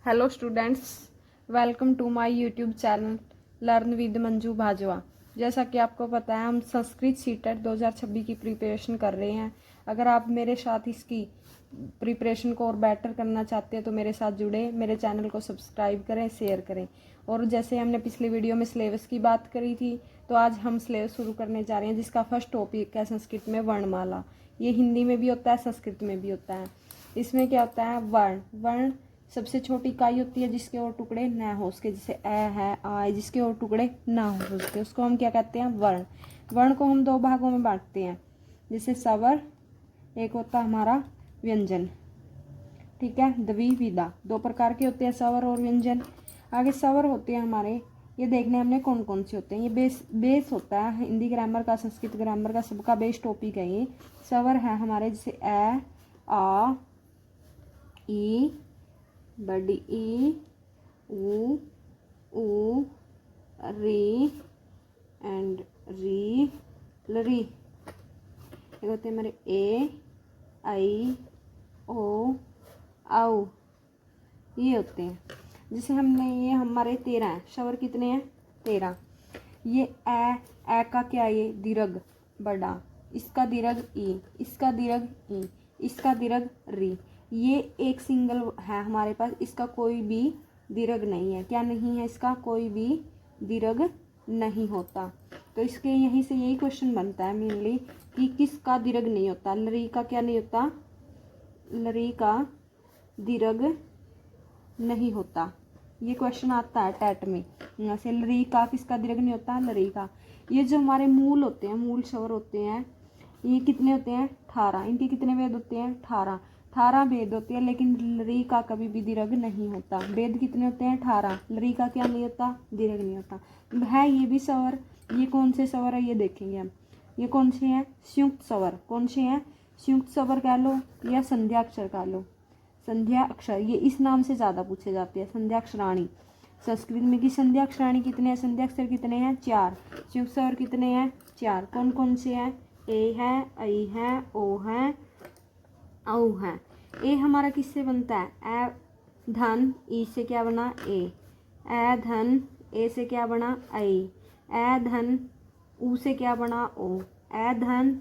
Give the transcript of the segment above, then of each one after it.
Hello students, welcome to my YouTube channel learn with Manju Bhajwa. जैसा कि आपको पता है, हम संस्कृत सीटेट 2026 की प्रिपरेशन कर रहे हैं। अगर आप मेरे साथ इसकी प्रिपरेशन को और बेटर करना चाहते हैं तो मेरे साथ जुड़े, मेरे चैनल को सब्सक्राइब करें, शेयर करें। और जैसे हमने पिछली वीडियो में सिलेबस की बात करी थी, तो आज हम सिलेबस शुरू करने जा रहे हैं, जिसका फर्स्ट टॉपिक है संस्कृत में वर्णमाला। ये हिंदी में भी होता है, संस्कृत में भी होता है। इसमें क्या होता है, वर्ण सबसे छोटी इकाई होती है जिसके और टुकड़े न हो उसके, जैसे ए है, आ है, जिसके और टुकड़े ना हो उसके, उसको हम क्या कहते हैं, वर्ण। वर्ण को हम दो भागों में बांटते हैं, जैसे स्वर, एक होता है हमारा व्यंजन। ठीक है, द्विविधा, दो प्रकार के होते हैं स्वर और व्यंजन। आगे स्वर होते हैं हमारे, ये देखने हमने कौन कौन से होते हैं। ये बेस होता है हिंदी ग्रामर का, संस्कृत ग्रामर का, सबका बेस टॉपिक है ये। स्वर है हमारे जैसे ए, आ, ई, बड़ी ई, ऊ, री एंड री, लरी। ये होते हैं हमारे ए, आई, ओ, आउ, ये होते हैं। जैसे हमने ये हमारे 13 हैं, स्वर कितने हैं, 13। ये ए का क्या है, ये दीर्घ बड़ा, इसका दीर्घ ई, इसका दीर्घ ई, इसका दीर्घ री। ये एक सिंगल है हमारे पास, इसका कोई भी दीर्घ नहीं है। क्या नहीं है, इसका कोई भी दीर्घ नहीं होता। तो इसके यहीं से यही क्वेश्चन बनता है मेनली कि किसका दीर्घ नहीं होता। लरी का क्या नहीं होता, लरी का दीर्घ नहीं होता। ये क्वेश्चन आता है टेट में, यहाँ से लरी का किसका दीर्घ नहीं होता, लरी का। ये जो हमारे मूल होते हैं, मूल स्वर होते हैं, ये कितने होते हैं, 18। इनके कितने भेद होते हैं, 18 भेद होते हैं, लेकिन लरी का कभी भी दीर्घ नहीं होता। भेद कितने होते हैं, 18। लरी का क्या नहीं होता, दीर्घ नहीं होता। है ये भी स्वर। ये कौन से स्वर है, ये देखेंगे हम। ये कौन से हैं, संयुक्त स्वर। कौन से हैं, संयुक्त स्वर कह लो या संध्या अक्षर कह लो। संध्या अक्षर ये इस नाम से ज़्यादा पूछे जाते हैं, संध्या अक्षराणी। संस्कृत में की संध्या अक्षराणी कितने हैं, संध्या अक्षर कितने हैं, 4। संयुक्त स्वर कितने हैं, 4। कौन कौन से हैं, ए है, आई है, ओ है, औ है। ए हमारा किससे बनता है, ए धन, ई से क्या बना, ए धन, ए से क्या बना, आई, ए धन, ऊ से क्या बना, ओ, ए धन,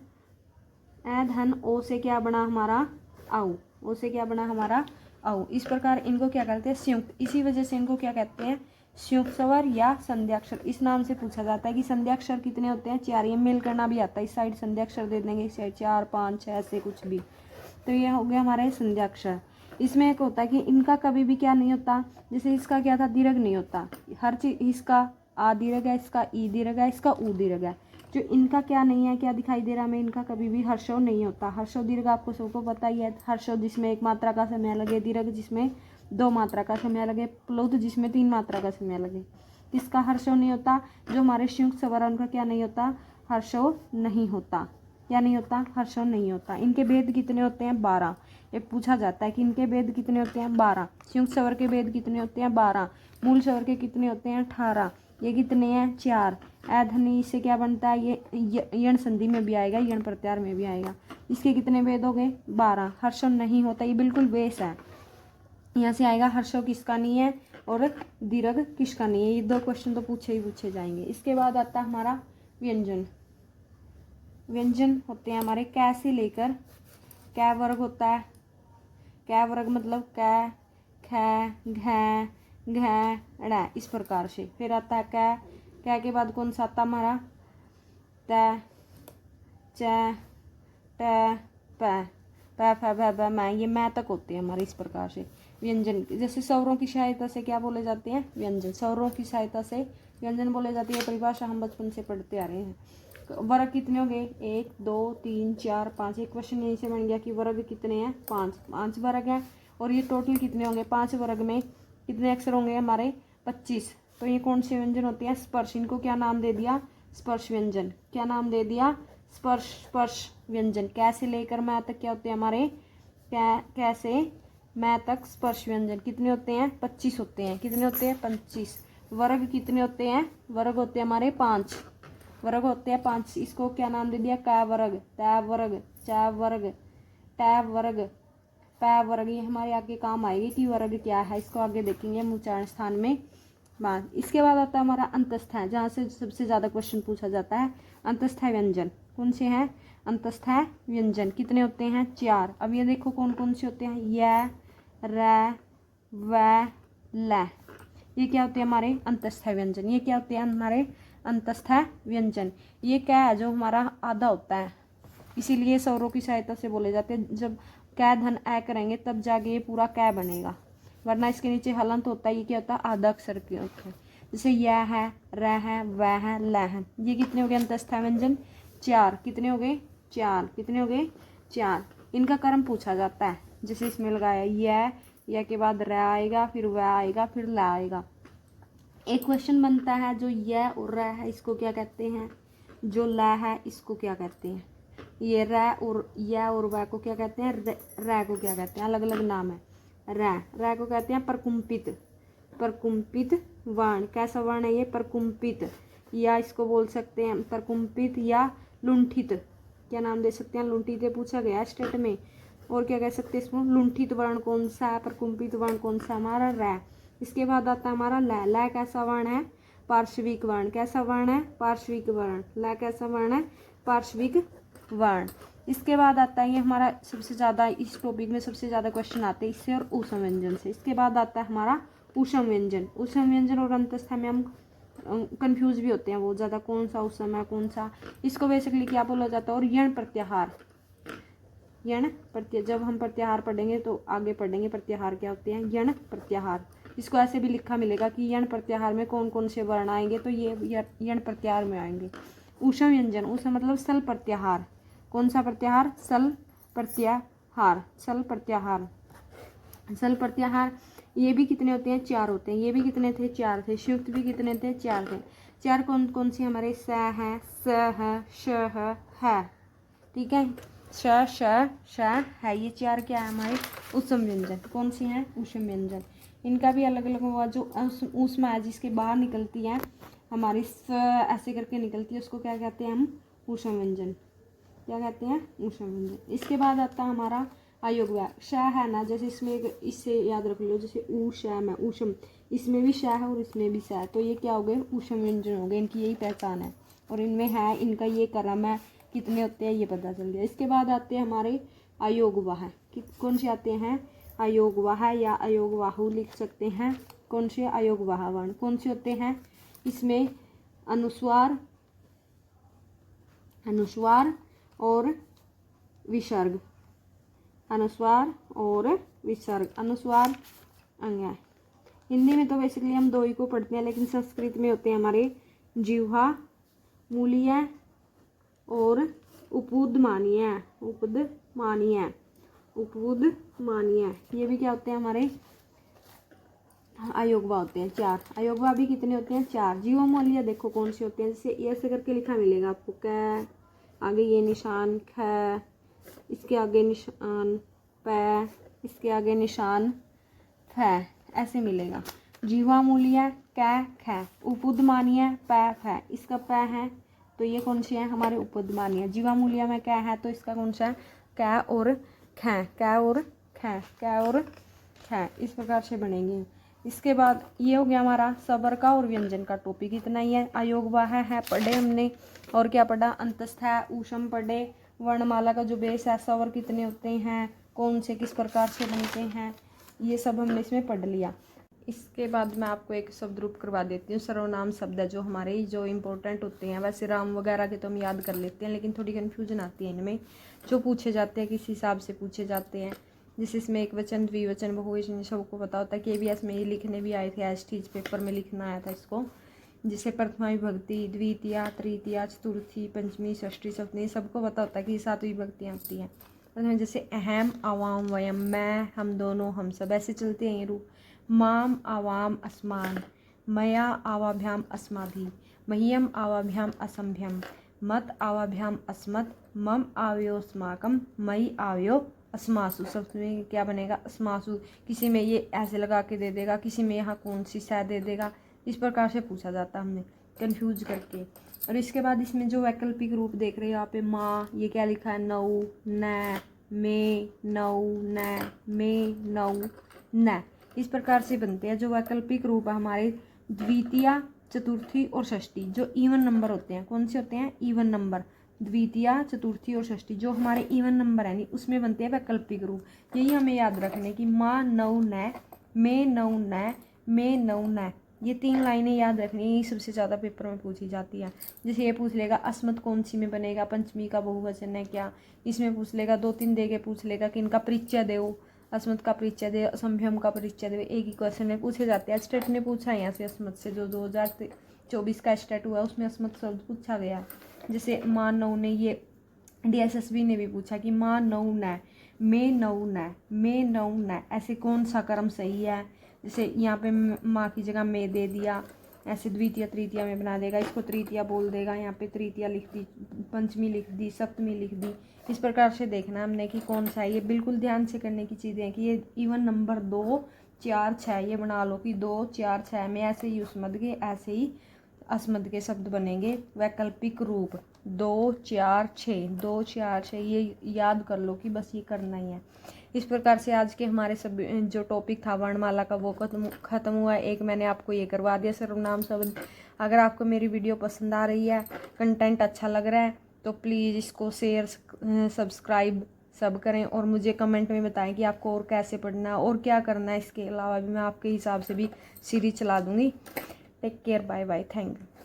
ओ से क्या बना हमारा, औ, ओ से क्या बना हमारा, औ। इस प्रकार इनको क्या कहते हैं, संयुक्त। इसी वजह से इनको क्या कहते हैं, संयुक्त स्वर या संध्याक्षर। इस नाम से पूछा जाता है कि संध्याक्षर कितने होते हैं, 4। ये मेल करना भी आता है, इस साइड संध्याक्षर दे देंगे, इस साइड 4, 5, 6 ऐसे कुछ भी। तो ये हो गया हमारे संध्याक्षर। इसमें एक होता है कि इनका कभी भी क्या नहीं होता, जैसे इसका क्या था, दीर्घ नहीं होता। हर चीज, इसका आ दीर्घ है, इसका ई दीर्घ है, इसका ऊ दीर्घ है। जो इनका क्या नहीं है, क्या दिखाई दे रहा हमें, इनका कभी भी हर्षव नहीं होता। हर्षव दीर्घ आपको सबको पता ही है। हर्षव जिसमें 1 मात्रा का समय लगे, दीर्घ जिसमें 2 मात्रा का समय लगे, प्लुत जिसमें 3 मात्रा का समय लगे। किसका हर्षव नहीं होता, जो हमारे संयुक्त स्वर उनका क्या नहीं होता, हर्षव नहीं होता। क्या नहीं होता, हर्षव नहीं होता। इनके भेद कितने होते हैं, 12। ये पूछा जाता है कि इनके भेद कितने होते हैं, 12। संयुक्त स्वर के भेद कितने होते हैं, 12। मूल स्वर के कितने होते हैं, 18। ये कितने हैं, 4। ध्वनि से क्या बनता है, ये यण संधि में भी आएगा, यण प्रत्याहार में भी आएगा। इसके कितने भेद हो गए, 12। हर्षव नहीं होता, ये बिल्कुल बेस है। यहाँ से आएगा हर्षव किसका नहीं है और दीर्घ किसका नहीं है। ये 2 क्वेश्चन तो पूछे ही पूछे जाएंगे। इसके बाद आता है हमारा व्यंजन। व्यंजन होते हैं हमारे कै से लेकर, कै वर्ग होता है। कै वर्ग मतलब कै, ख, घ, घ, ड़, इस प्रकार से। फिर आता है कै, कै के बाद कौन सा आता हमारा, त, च, ट, प, प, फ, भ, भ, मैं, ये मैं तक होते हैं हमारे। इस प्रकार से व्यंजन, जैसे स्वरों की सहायता से क्या बोले जाते हैं, व्यंजन। स्वरों की सहायता से व्यंजन बोले जाती है। परिभाषा हम बचपन से पढ़ते आ रहे हैं। वर्ग कितने हो गए, 1, 2, 3, 4, 5। एक क्वेश्चन यहीं से बन गया कि वर्ग कितने हैं, 5 वर्ग हैं। और ये टोटल कितने होंगे, 5 वर्ग में कितने अक्षर होंगे हमारे, 25। तो ये कौन से व्यंजन होते हैं, स्पर्श। इनको क्या नाम दे दिया, स्पर्श व्यंजन। क्या नाम दे दिया, स्पर्श व्यंजन। कैसे लेकर मैं तक क्या होते हैं हमारे, कैसे मैं तक स्पर्श व्यंजन। कितने होते हैं, 25 होते हैं। कितने होते हैं, 25। वर्ग कितने होते हैं, वर्ग होते हैं हमारे 5। वर्ग होते हैं 5। इसको क्या नाम दे दिया, कै वर्ग, तै वर्ग, च वर्ग, टै वर्ग, पै वर्ग, ये हमारे आगे काम आएगी कि वर्ग क्या है, इसको आगे देखेंगे हम उच्चारण स्थान में बात। इसके बाद आता है हमारा अंतस्थ है, जहाँ से सबसे ज़्यादा क्वेश्चन पूछा जाता है। अंतस्थ व्यंजन कौन से हैं? अंतस्थ व्यंजन कितने होते हैं? 4। अब ये देखो कौन कौन से होते हैं। य, र, व, ल, ये क्या होते हैं हमारे अंतस्थ व्यंजन। ये क्या होते हैं हमारे अंतस्थ व्यंजन। ये क्या है? जो हमारा आधा होता है, इसीलिए स्वरों की सहायता से बोले जाते हैं। जब कै धन ए करेंगे तब जाके ये पूरा कै बनेगा, वरना इसके नीचे हलंत होता है। ये क्या होता है? आधा अक्षर के होते हैं। जैसे य है, र है, व है, ल है। ये कितने हो गए अंतस्थ व्यंजन? 4। कितने हो गए? 4। कितने हो गए? 4। इनका क्रम पूछा जाता है। जैसे इसमें लगाया य के बाद र आएगा, फिर व आएगा, फिर ल आएगा। एक क्वेश्चन बनता है, जो य और र है इसको क्या कहते हैं? जो ल है इसको क्या कहते हैं? ये र और य और व को क्या कहते हैं? र को क्या कहते हैं? अलग अलग नाम है। र को कहते हैं परकुंपित, परकुंपित वर्ण। कैसा वर्ण है ये? परकुंपित, या इसको बोल सकते हैं परकुंपित या लुंठित। क्या नाम दे सकते हैं? लुंठित पूछा गया स्टेट में। और क्या कह सकते हैं इसको? लुंठित वर्ण कौन सा है? परकुंपित वर्ण कौन सा? हमारा र। इसके बाद आता है हमारा ल। ल कैसा वर्ण है? पार्श्विक वर्ण। कैसा वर्ण है? पार्श्विक वर्ण। ल कैसा वर्ण है? पार्श्विक वर्ण। इसके बाद आता है ये हमारा सबसे ज़्यादा इस टॉपिक में सबसे ज़्यादा क्वेश्चन आते हैं इससे और ऊष्म व्यंजन से। इसके बाद आता है हमारा ऊष्म व्यंजन। ऊष्म व्यंजन और अंतस्थ में हम कंफ्यूज भी होते हैं बहुत ज़्यादा, कौन सा ऊष्म है कौन सा। इसको बेसिकली क्या बोला जाता है? और यण प्रत्याहार। यण प्रत्याहार, जब हम प्रत्याहार पढ़ेंगे तो आगे पढ़ेंगे प्रत्याहार क्या होते हैं। यण प्रत्याहार, इसको ऐसे भी लिखा मिलेगा कि यण प्रत्याहार में कौन कौन से वर्ण आएंगे, तो ये यण प्रत्याहार में आएंगे। ऊष्म व्यंजन, ऊष्म मतलब सल प्रत्याहार। कौन सा प्रत्याहार? सल प्रत्याहार। सल प्रत्याहार, सल प्रत्याहार। ये भी कितने होते हैं? 4 होते हैं। ये भी कितने थे? 4 थे। संयुक्त भी कितने थे? 4 थे। 4 कौन कौन से हमारे? स है, स है, श है। ठीक है, श, श है। ये 4 क्या है हमारे? ऊष्म व्यंजन। कौन सी हैं? ऊष्म व्यंजन। इनका भी अलग अलग हुआ। जो ऊष्मा है जिसके बाहर निकलती है हमारी, स ऐसे करके निकलती है, उसको क्या कहते हैं हम? ऊष्म व्यंजन। क्या कहते हैं? ऊष्म व्यंजन। इसके बाद आता है हमारा अयोग व्याय। श है ना, जैसे इसमें इससे याद रख लो, जैसे ऊ श में ऊष्म, इसमें भी श है और इसमें भी श है, तो ये क्या हो गए? ऊष्म व्यंजन हो गए। इनकी यही पहचान है और इनमें है, इनका ये क्रम है, कितने होते हैं ये पता चल गया। इसके बाद आते हैं हमारे अयोग वाह। कौन से आते हैं? अयोग वाह या अयोग वाहु लिख सकते हैं। कौन से? अयोग वाह वर्ण। कौन से होते हैं? इसमें अनुस्वार, अनुस्वार और विसर्ग, अनुस्वार और विसर्ग। अनुस्वार अंग। हिंदी में तो बेसिकली हम 2 ही को पढ़ते हैं, लेकिन संस्कृत में होते हैं हमारे जिह्वा मूलीय और उपउद्मानीय। उपउद्मानीय, उपउद्मानीय, ये भी क्या होते हैं हमारे? अयोगवा होते हैं 4। अयोगवा भी कितने होते हैं? 4। जीवा मूल्य देखो कौन से होते हैं, जैसे ऐसे करके लिखा मिलेगा आपको। क, आगे ये निशान ख, इसके आगे निशान प, इसके आगे निशान फ, ऐसे मिलेगा। जीवा मूल्य क ख, उपउद्मानीय प फ। इसका प है तो ये कौन से हैं? हमारे उपउद्मानीय। जीवा मूल्य में क है तो इसका कौन सा है? क और ख, क और ख, क और ख, इस प्रकार से बनेंगे। इसके बाद ये हो गया हमारा सबर का और व्यंजन का टॉपिक। इतना ही है। अयोग वाह है पढ़े हमने, और क्या पढ़ा? अंतस्थ है, ऊष्म पढ़े, वर्णमाला का जो बेस है, स्वर कितने होते हैं, कौन से किस प्रकार से बनते हैं, ये सब हमने इसमें पढ़ लिया। इसके बाद मैं आपको एक शब्द रूप करवा देती हूँ। सर्वनाम शब्द है जो हमारे जो इम्पोर्टेंट होते हैं। वैसे राम वगैरह के तो हम याद कर लेते हैं, लेकिन थोड़ी कन्फ्यूजन आती है इनमें, जो पूछे जाते हैं किस हिसाब से पूछे जाते हैं। जैसे इसमें एक वचन, द्विवचन, बहुवचन, सबको पता होता है। KVS में ये लिखने भी आए थे, एसटीज पेपर में लिखना आया था इसको। जैसे प्रथमा विभक्ति, द्वितीया, तृतीया, चतुर्थी, पंचमी, षष्ठी, सप्तमी, सबको पता होता है कि 7 विभक्तियाँ होती हैं। जैसे अहम, आवाम, वयम, मैं, हम दोनों, हम सब, ऐसे चलते हैं ये रूप। माम, आवाम, अस्मान, मया, आवाभ्याम, अस्माभि, मह्यम, आवाभ्याम, असंभ्यम, मत, आवाभ्याम, अस्मत्, मम, आवयोस्माकम, मई, आवयो, अस्मासु। सब में क्या बनेगा? अस्मासु। किसी में ये ऐसे लगा के दे देगा, किसी में यहाँ कौन सी सह दे देगा, इस प्रकार से पूछा जाता है हमने कंफ्यूज करके। और इसके बाद इसमें जो वैकल्पिक रूप देख रहे हो यहाँ पे, माँ, ये क्या लिखा है? नौ, न, में, नौ, न, में, नौ, न। इस प्रकार से बनते हैं जो वैकल्पिक रूप है हमारे द्वितीया, चतुर्थी और षष्ठी। जो इवन नंबर होते हैं, कौन से होते हैं? Even number. द्वितीया, चतुर्थी और षष्ठी जो हमारे इवन नंबर है नहीं, उसमें बनते हैं वैकल्पिक रूप। यही हमें याद रखने की माँ, नौ, न, में, नौ, न, में, नौ, न। ये 3 लाइनें याद रखनी, यही सबसे ज़्यादा पेपर में पूछी जाती है। जैसे ये पूछ लेगा अस्मत् कौन सी में बनेगा, पंचमी का बहुवचन है क्या। इसमें पूछ लेगा 2-3 दे के पूछ लेगा कि इनका परिचय दो, अस्मत् का परिचय दे, असंभ्यम का परिचय दे। एक ही क्वेश्चन में पूछे जाते हैं। स्टेट ने पूछा है यहाँ से अस्मत् से, जो 2024 का स्टेट हुआ उसमें अस्मत् शब्द पूछा गया। जैसे माँ, नौ ने, ये DSSB ने भी पूछा कि माँ, नौ, न, में, नौ, न, में, नौ, न, ऐसे कौन सा क्रम सही है। जैसे यहाँ पे माँ की जगह में दे दिया, ऐसे द्वितीय तृतीया में बना देगा, इसको तृतीया बोल देगा, यहाँ पे तृतीया लिख दी, पंचमी लिख दी, सप्तमी लिख दी। इस प्रकार से देखना हमने कि कौन सा है। ये बिल्कुल ध्यान से करने की चीज़ें हैं कि ये इवन नंबर 2, 4, 6 ये बना लो कि 2, 4, 6 में ऐसे ही युष्मद् के, ऐसे ही अस्मद् के शब्द बनेंगे वैकल्पिक रूप। 2, 4, 6, 2, 4, 6 ये याद कर लो कि बस ये करना ही है। इस प्रकार से आज के हमारे सब जो टॉपिक था वर्णमाला का वो खत्म हुआ। एक मैंने आपको ये करवा दिया सर्वनाम शब्द। अगर आपको मेरी वीडियो पसंद आ रही है, कंटेंट अच्छा लग रहा है, तो प्लीज़ इसको शेयर, सब्सक्राइब सब करें और मुझे कमेंट में बताएं कि आपको और कैसे पढ़ना है और क्या करना है। इसके अलावा भी मैं आपके हिसाब से भी सीरीज चला दूँगी। Take care, bye bye, thank you.